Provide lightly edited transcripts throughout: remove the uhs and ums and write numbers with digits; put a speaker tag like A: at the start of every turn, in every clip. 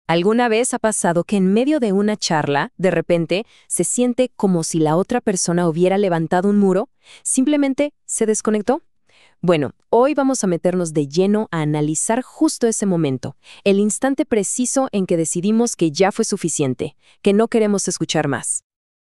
A: ¿Alguna vez ha pasado que en medio de una charla, de repente, se siente como si la otra persona hubiera levantado un muro? ¿Simplemente se desconectó? Bueno, hoy vamos a meternos de lleno a analizar justo ese momento, el instante preciso en que decidimos que ya fue suficiente, que no queremos escuchar más.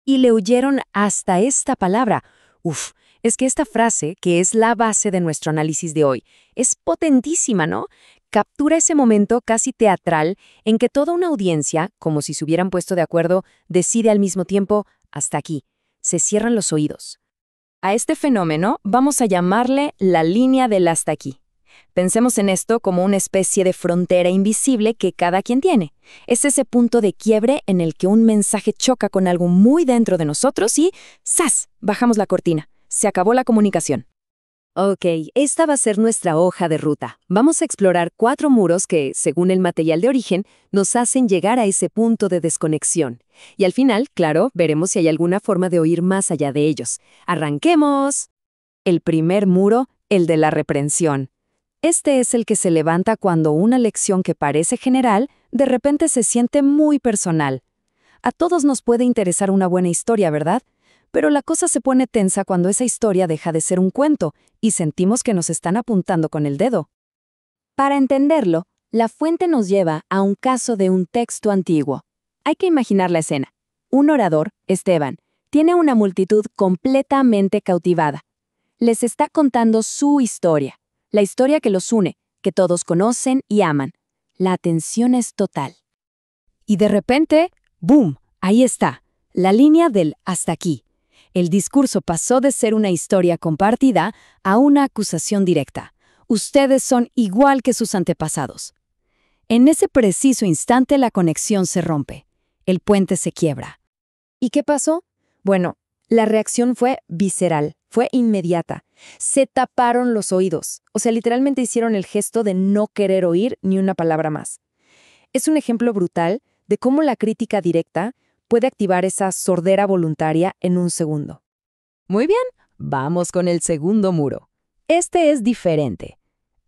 A: Y le huyeron hasta esta palabra. Uf, es que esta frase, que es la base de nuestro análisis de hoy, es potentísima, ¿no? Captura ese momento casi teatral en que toda una audiencia, como si se hubieran puesto de acuerdo, decide al mismo tiempo, hasta aquí, se cierran los oídos. A este fenómeno vamos a llamarle la línea del hasta aquí. Pensemos en esto como una especie de frontera invisible que cada quien tiene. Es ese punto de quiebre en el que un mensaje choca con algo muy dentro de nosotros y ¡zas! Bajamos la cortina. Se acabó la comunicación. Ok, esta va a ser nuestra hoja de ruta. Vamos a explorar 4 muros que, según el material de origen, nos hacen llegar a ese punto de desconexión. Y al final, claro, veremos si hay alguna forma de oír más allá de ellos. ¡Arranquemos! El primer muro, el de la reprensión. Este es el que se levanta cuando una lección que parece general, de repente se siente muy personal. A todos nos puede interesar una buena historia, ¿verdad? Pero la cosa se pone tensa cuando esa historia deja de ser un cuento y sentimos que nos están apuntando con el dedo. Para entenderlo, la fuente nos lleva a un caso de un texto antiguo. Hay que imaginar la escena. Un orador, Esteban, tiene una multitud completamente cautivada. Les está contando su historia, la historia que los une, que todos conocen y aman. La atención es total. Y de repente, ¡boom! Ahí está, la línea del hasta aquí. El discurso pasó de ser una historia compartida a una acusación directa. Ustedes son igual que sus antepasados. En ese preciso instante la conexión se rompe. El puente se quiebra. ¿Y qué pasó? Bueno, la reacción fue visceral, fue inmediata. Se taparon los oídos. O sea, literalmente hicieron el gesto de no querer oír ni una palabra más. Es un ejemplo brutal de cómo la crítica directa puede activar esa sordera voluntaria en un segundo. Muy bien, vamos con el segundo muro. Este es diferente.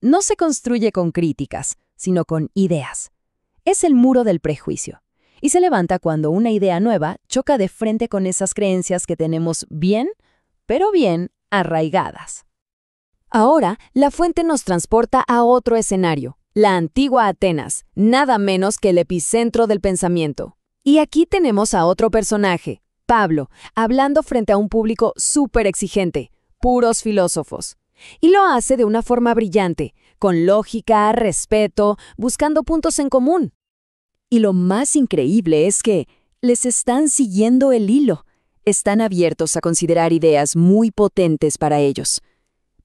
A: No se construye con críticas, sino con ideas. Es el muro del prejuicio. Y se levanta cuando una idea nueva choca de frente con esas creencias que tenemos bien, pero bien arraigadas. Ahora, la fuente nos transporta a otro escenario, la antigua Atenas, nada menos que el epicentro del pensamiento. Y aquí tenemos a otro personaje, Pablo, hablando frente a un público súper exigente, puros filósofos. Y lo hace de una forma brillante, con lógica, respeto, buscando puntos en común. Y lo más increíble es que les están siguiendo el hilo. Están abiertos a considerar ideas muy potentes para ellos.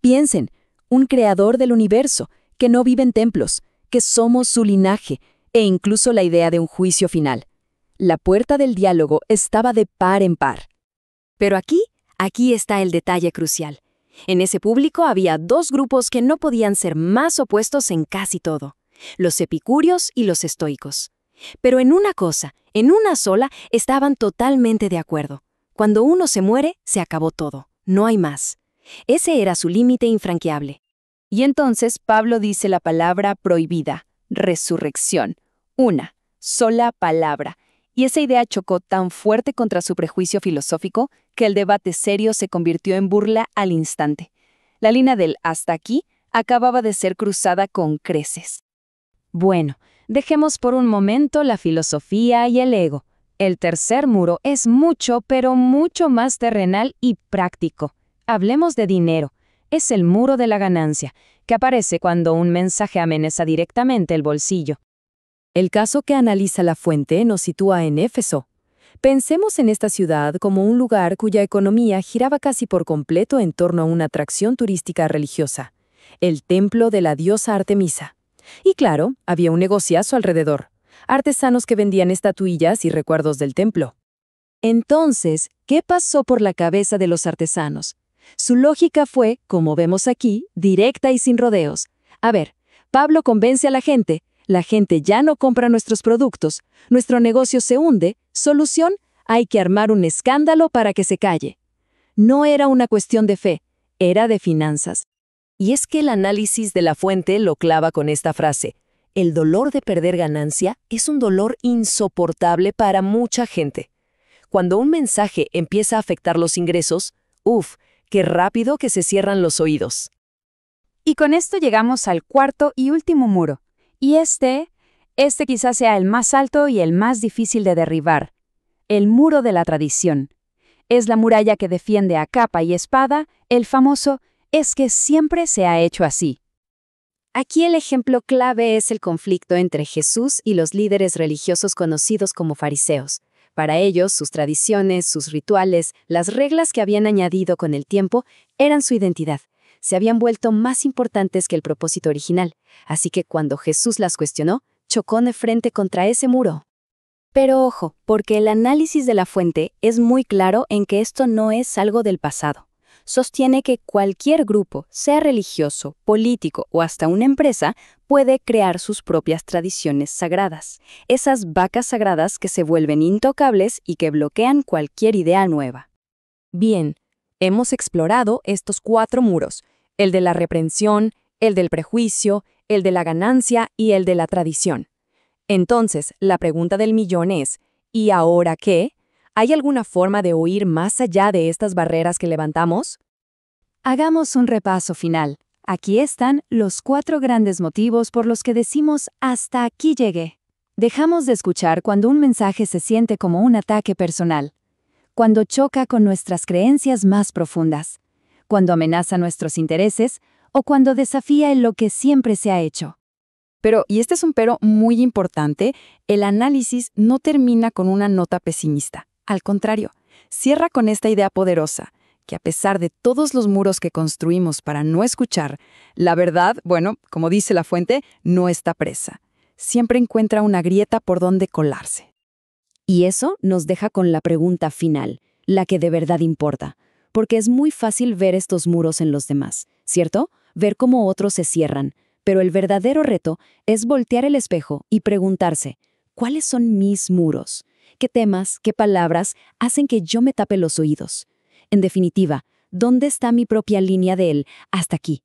A: Piensen, un creador del universo, que no vive en templos, que somos su linaje, e incluso la idea de un juicio final. La puerta del diálogo estaba de par en par. Pero aquí está el detalle crucial. En ese público había 2 grupos que no podían ser más opuestos en casi todo: los epicúreos y los estoicos. Pero en una cosa, en una sola, estaban totalmente de acuerdo. Cuando uno se muere, se acabó todo. No hay más. Ese era su límite infranqueable. Y entonces Pablo dice la palabra prohibida: resurrección. Una sola palabra. Y esa idea chocó tan fuerte contra su prejuicio filosófico que el debate serio se convirtió en burla al instante. La línea del hasta aquí acababa de ser cruzada con creces. Bueno, dejemos por un momento la filosofía y el ego. El tercer muro es mucho, pero mucho más terrenal y práctico. Hablemos de dinero. Es el muro de la ganancia, que aparece cuando un mensaje amenaza directamente el bolsillo. El caso que analiza la fuente nos sitúa en Éfeso. Pensemos en esta ciudad como un lugar cuya economía giraba casi por completo en torno a una atracción turística religiosa, el templo de la diosa Artemisa. Y claro, había un negociazo alrededor, artesanos que vendían estatuillas y recuerdos del templo. Entonces, ¿qué pasó por la cabeza de los artesanos? Su lógica fue, como vemos aquí, directa y sin rodeos. A ver, Pablo convence a la gente ya no compra nuestros productos, nuestro negocio se hunde, solución, hay que armar un escándalo para que se calle. No era una cuestión de fe, era de finanzas. Y es que el análisis de la fuente lo clava con esta frase: el dolor de perder ganancia es un dolor insoportable para mucha gente. Cuando un mensaje empieza a afectar los ingresos, ¡uf! ¡Qué rápido que se cierran los oídos!
B: Y con esto llegamos al cuarto y último muro. Y este quizás sea el más alto y el más difícil de derribar. El muro de la tradición. Es la muralla que defiende a capa y espada el famoso «es que siempre se ha hecho así».
C: Aquí el ejemplo clave es el conflicto entre Jesús y los líderes religiosos conocidos como fariseos. Para ellos, sus tradiciones, sus rituales, las reglas que habían añadido con el tiempo, eran su identidad. Se habían vuelto más importantes que el propósito original. Así que cuando Jesús las cuestionó, chocó de frente contra ese muro.
D: Pero ojo, porque el análisis de la fuente es muy claro en que esto no es algo del pasado. Sostiene que cualquier grupo, sea religioso, político o hasta una empresa, puede crear sus propias tradiciones sagradas. Esas vacas sagradas que se vuelven intocables y que bloquean cualquier idea nueva.
A: Bien, hemos explorado estos 4 muros, el de la reprensión, el del prejuicio, el de la ganancia y el de la tradición. Entonces, la pregunta del millón es, ¿y ahora qué? ¿Hay alguna forma de oír más allá de estas barreras que levantamos?
B: Hagamos un repaso final. Aquí están los 4 grandes motivos por los que decimos «hasta aquí llegué». Dejamos de escuchar cuando un mensaje se siente como un ataque personal, cuando choca con nuestras creencias más profundas, cuando amenaza nuestros intereses o cuando desafía en lo que siempre se ha hecho.
E: Pero, y este es un pero muy importante, el análisis no termina con una nota pesimista. Al contrario, cierra con esta idea poderosa, que a pesar de todos los muros que construimos para no escuchar, la verdad, bueno, como dice la fuente, no está presa. Siempre encuentra una grieta por donde colarse.
C: Y eso nos deja con la pregunta final, la que de verdad importa, porque es muy fácil ver estos muros en los demás, ¿cierto? Ver cómo otros se cierran, pero el verdadero reto es voltear el espejo y preguntarse, ¿cuáles son mis muros? ¿Qué temas, qué palabras hacen que yo me tape los oídos? En definitiva, ¿dónde está mi propia línea del hasta aquí?